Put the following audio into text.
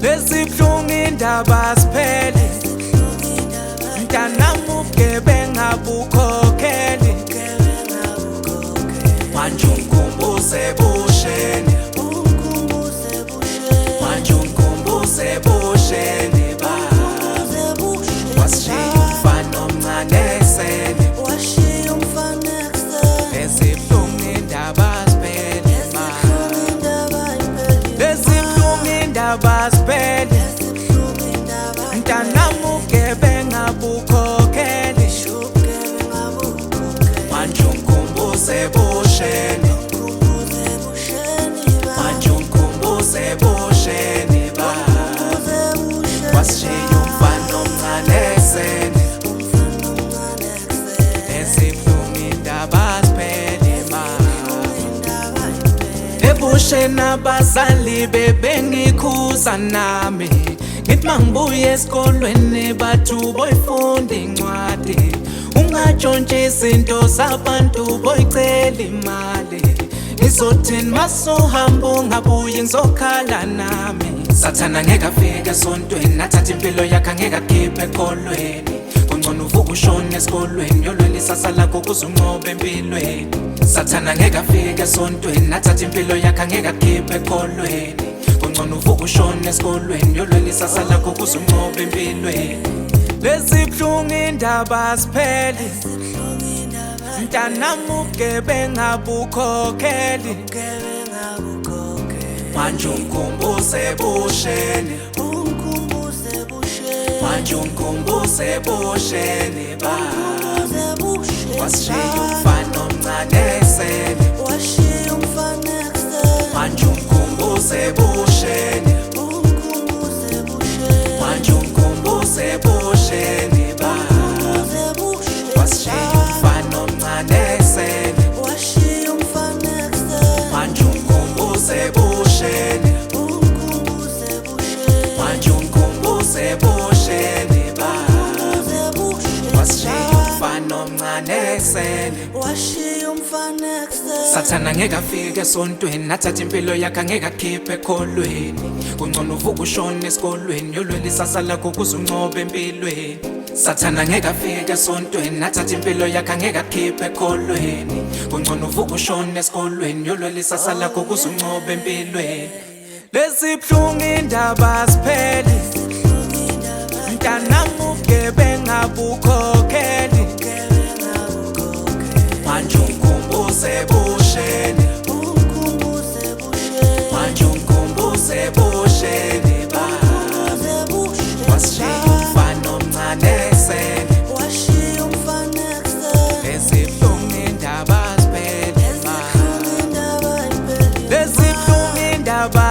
Lezibhlungu indaba siphele, mntanami ubugebengu abukhokheli. Manje ungikhumbuze ebusheni, manje ungikhumbuze ebusheni baba. Wasishiya umfana omncane ekuseni, lezibhlungu indaba siphele mama. Lezibhlungu indaba siphele, mntanami ubugebengu abukhokheli. Manje ungikhumbuze ebusheni, manje ungikhumbuze ebusheni baba. Wasishiya umfana omncane ekuseni, lezibhlungu indaba siphele mama. Ebusheni abazali bebengikhuza nami, ngithi mangibuya esikolweni bathu boyifunda incwadi. Ungatshontshisi izinto zabantu boyicela imali. Ngizothini masuhamba ungabuyi ngizokhala nami. Sathana ngeke afike esontweni, athatha impilo yakhe angeke akhiphe ekholweni. Kungcono uvuke ushone esikolweni, yolwela isasa lakho ukuze unqobe empilweni. Sathana ngeke afike esontweni, athatha impilo yakhe angeke akhiphe ekholweni. Kungcono uvuke ushone esikolweni, yolwela isasa lakho ukuze unqobe empilweni. Lezibhlungu indaba siphele, mntanami ubugebengu abukhokheli. Manje ungikhumbuze ebusheni, manje ungikhumbuze ebusheni baba. Wasishiya umfana omncane ekuseni, manje ungikhumbuze ebusheni, manje ungikhumbuze ebusheni baba. Wasishiya umfana omncane ekuseni, manje ungikhumbuze ebusheni, manje ungikhumbuze ebusheni baba. Wasishiya umfana omncane ekuseni. Sathana ngeke afike esontweni, athatha impilo yakhe angeke akhiphe ekholweni. Kungcono uvuke ushone esikolweni, yolwela isasa lakho ukuze unqobe empilweni. Sathana ngeke afike esontweni, athatha impilo yakhe angeke akhiphe ekholweni. Kungcono uvuke ushone esikolweni, yolwela isasa lakho ukuze unqobe empilweni. Lezibhlungu indaba siphele, mntanami ubugebengu abukhokheli. Manje ungikhumbuze ebusheni, manje ungikhumbuze ebusheni baba. Wasishiya umfana omncane ekuseni, lezibhlungu indaba siphele mama. Lezibhlungu indaba